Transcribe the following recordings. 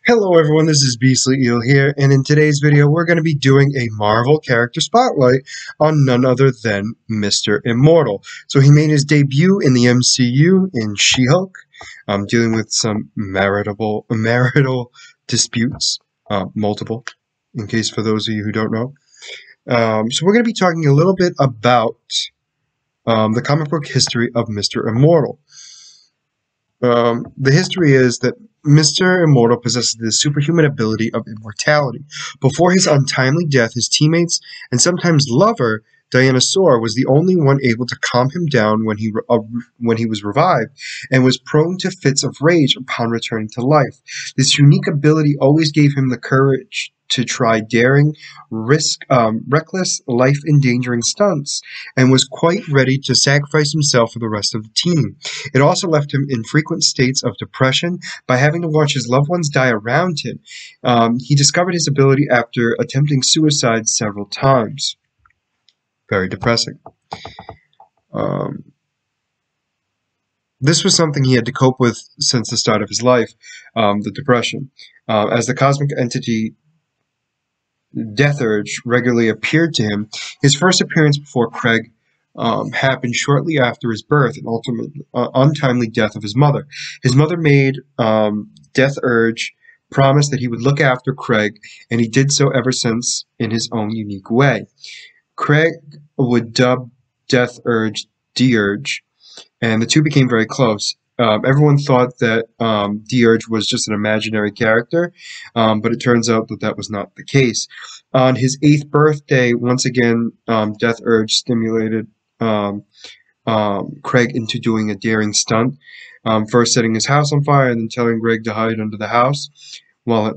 Hello everyone, this is Beastly Eel here, and in today's video we're going to be doing a Marvel character spotlight on none other than Mr. Immortal. So he made his debut in the MCU in She-Hulk, dealing with some marital disputes, multiple, in case for those of you who don't know. So we're going to be talking a little bit about the comic book history of Mr. Immortal. The history is that Mr. Immortal possesses the superhuman ability of immortality. Before his untimely death, his teammates and sometimes lover, Diana Sore, was the only one able to calm him down when he was revived, and was prone to fits of rage upon returning to life. This unique ability always gave him the courage to try daring, reckless, life-endangering stunts, and was quite ready to sacrifice himself for the rest of the team. It also left him in frequent states of depression by having to watch his loved ones die around him. He discovered his ability after attempting suicide several times. Very depressing. This was something he had to cope with since the start of his life, the depression. As the cosmic entity Death Urge regularly appeared to him, his first appearance before Craig happened shortly after his birth and ultimate untimely death of his mother. His mother made Death Urge promise that he would look after Craig, and he did so ever since in his own unique way. Craig would dub Death Urge D-Urge, and the two became very close. Everyone thought that D-Urge was just an imaginary character, but it turns out that that was not the case. On his 8th birthday, once again, Death Urge stimulated Craig into doing a daring stunt, first setting his house on fire and then telling Greg to hide under the house while it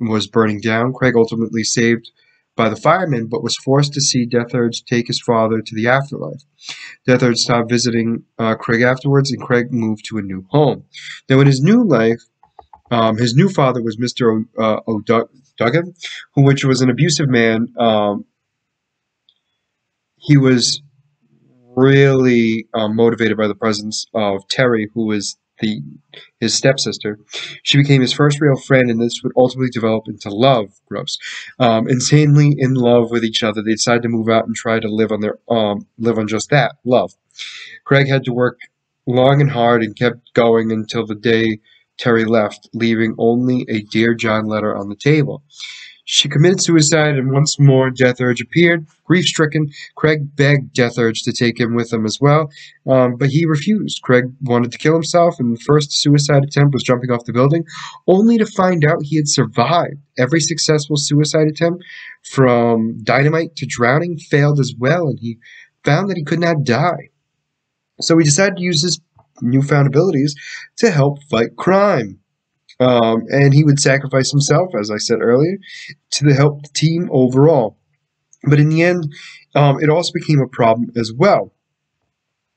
was burning down. Craig ultimately saved by the firemen, but was forced to see Death Urge take his father to the afterlife. Death Urge stopped visiting Craig afterwards, and Craig moved to a new home. Now, in his new life, his new father was Mr. O'Duggan, which was an abusive man. He was really motivated by the presence of Terry, who was his stepsister. She became his first real friend, and this would ultimately develop into love. Gross. Insanely in love with each other, they decided to move out and try to live on just that, love. Craig had to work long and hard and kept going until the day Terry left, leaving only a Dear John letter on the table. She committed suicide, and once more Death Urge appeared. Grief-stricken, Craig begged Death Urge to take him with him as well, but he refused. Craig wanted to kill himself, and the first suicide attempt was jumping off the building, only to find out he had survived. Every successful suicide attempt, from dynamite to drowning, failed as well, and he found that he could not die. So he decided to use his newfound abilities to help fight crime. And he would sacrifice himself, as I said earlier, to help the team overall. But in the end, it also became a problem as well.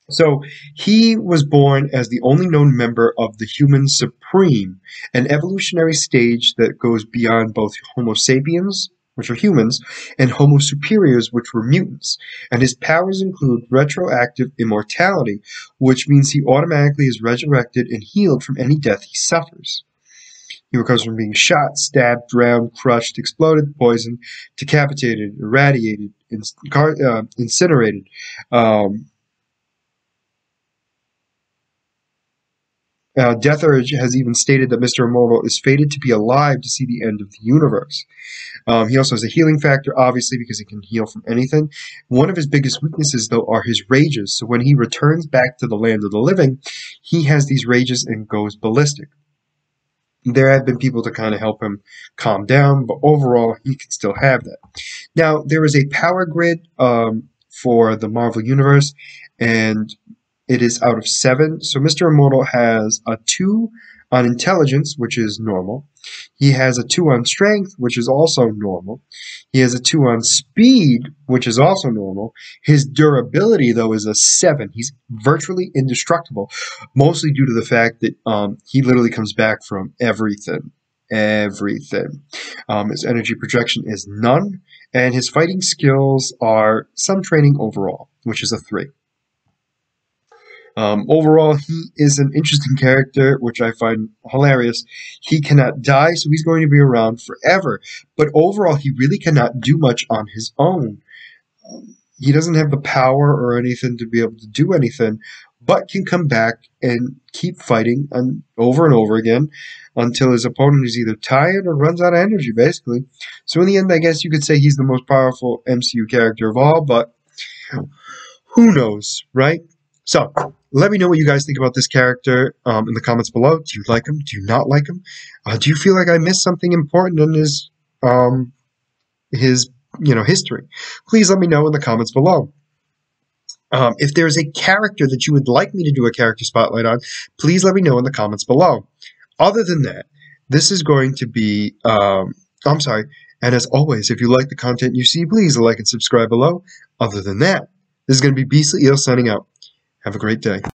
So he was born as the only known member of the Human Supreme, an evolutionary stage that goes beyond both Homo sapiens, which are humans, and Homo superiors, which were mutants. And his powers include retroactive immortality, which means he automatically is resurrected and healed from any death he suffers. He recovers from being shot, stabbed, drowned, crushed, exploded, poisoned, decapitated, irradiated, incinerated. Death Urge has even stated that Mr. Immortal is fated to be alive to see the end of the universe. He also has a healing factor, obviously, because he can heal from anything. One of his biggest weaknesses, though, are his rages. So when he returns back to the land of the living, he has these rages and goes ballistic. There have been people to kind of help him calm down, but overall, he can still have that. Now, there is a power grid for the Marvel Universe, and it is out of 7. So Mr. Immortal has a 2 on intelligence, which is normal. He has a 2 on strength, which is also normal. He has a 2 on speed, which is also normal. His durability, though, is a 7. He's virtually indestructible, mostly due to the fact that he literally comes back from everything. His energy projection is none, and his fighting skills are some training overall, which is a 3. Overall, he is an interesting character, which I find hilarious. He cannot die, so he's going to be around forever. But overall, he really cannot do much on his own. He doesn't have the power or anything to be able to do anything, but can come back and keep fighting over and over again until his opponent is either tired or runs out of energy, basically. So in the end, I guess you could say he's the most powerful MCU character of all, but who knows, right? So let me know what you guys think about this character in the comments below. Do you like him? Do you not like him? Do you feel like I missed something important in his history? Please let me know in the comments below. If there's a character that you would like me to do a character spotlight on, please let me know in the comments below. Other than that, this is going to be, I'm sorry, and as always, if you like the content you see, please like and subscribe below. Other than that, this is going to be Beastly Eel signing out. Have a great day.